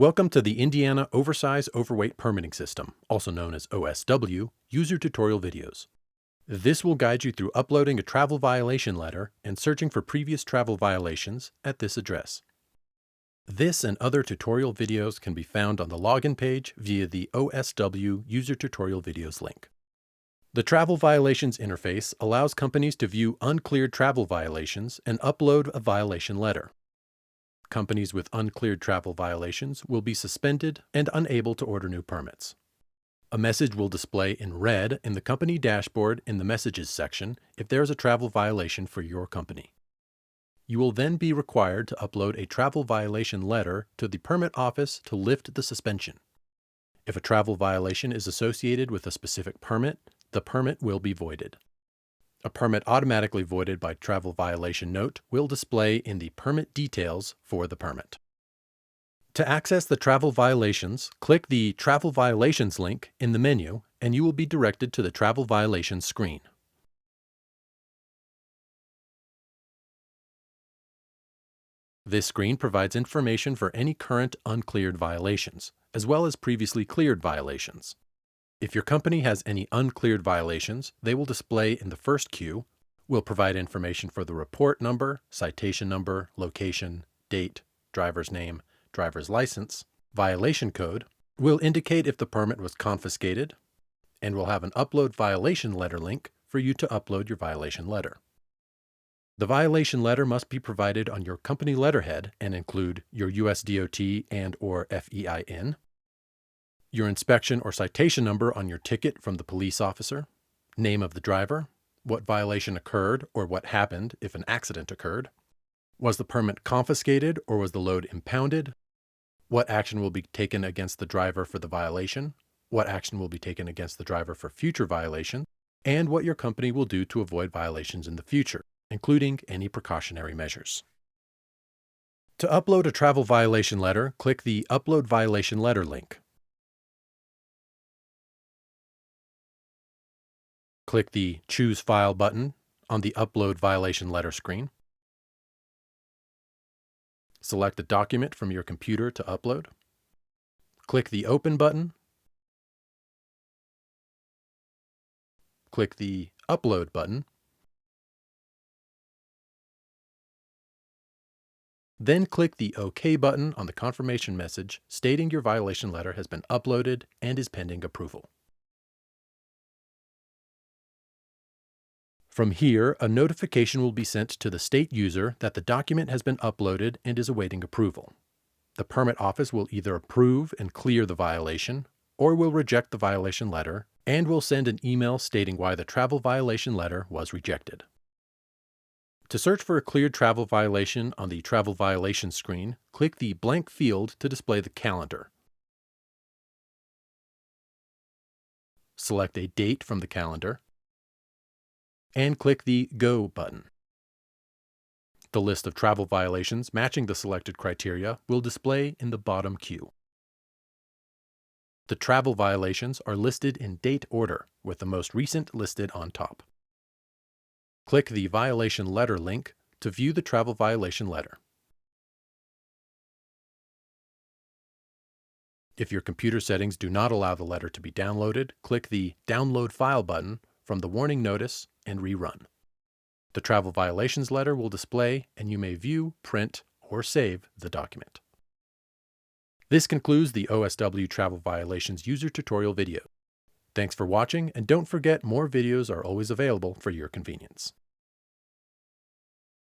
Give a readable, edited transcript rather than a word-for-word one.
Welcome to the Indiana Oversize Overweight Permitting System, also known as OSW, user tutorial videos. This will guide you through uploading a travel violation letter and searching for previous travel violations at this address. This and other tutorial videos can be found on the login page via the OSW user tutorial videos link. The Travel Violations interface allows companies to view uncleared travel violations and upload a violation letter. Companies with uncleared travel violations will be suspended and unable to order new permits. A message will display in red in the company dashboard in the Messages section if there is a travel violation for your company. You will then be required to upload a travel violation letter to the permit office to lift the suspension. If a travel violation is associated with a specific permit, the permit will be voided. A permit automatically voided by travel violation note will display in the permit details for the permit. To access the travel violations, click the Travel Violations link in the menu and you will be directed to the Travel Violations screen. This screen provides information for any current uncleared violations, as well as previously cleared violations. If your company has any uncleared violations, they will display in the first queue, will provide information for the report number, citation number, location, date, driver's name, driver's license, violation code, will indicate if the permit was confiscated, and will have an upload violation letter link for you to upload your violation letter. The violation letter must be provided on your company letterhead and include your USDOT and/or FEIN, your inspection or citation number on your ticket from the police officer, name of the driver, what violation occurred or what happened if an accident occurred, was the permit confiscated or was the load impounded, what action will be taken against the driver for the violation, what action will be taken against the driver for future violations, and what your company will do to avoid violations in the future, including any precautionary measures. To upload a travel violation letter, click the Upload Violation Letter link. Click the Choose File button on the Upload Violation Letter screen. Select the document from your computer to upload. Click the Open button. Click the Upload button. Then click the OK button on the confirmation message stating your violation letter has been uploaded and is pending approval. From here, a notification will be sent to the state user that the document has been uploaded and is awaiting approval. The permit office will either approve and clear the violation, or will reject the violation letter and will send an email stating why the travel violation letter was rejected. To search for a cleared travel violation on the Travel Violations screen, click the blank field to display the calendar. Select a date from the calendar and click the Go button. The list of travel violations matching the selected criteria will display in the bottom queue. The travel violations are listed in date order, with the most recent listed on top. Click the Violation Letter link to view the travel violation letter. If your computer settings do not allow the letter to be downloaded, click the Download File button from the warning notice and rerun. The travel violations letter will display and you may view, print, or save the document. This concludes the OSW Travel Violations user tutorial video. Thanks for watching, and don't forget more videos are always available for your convenience.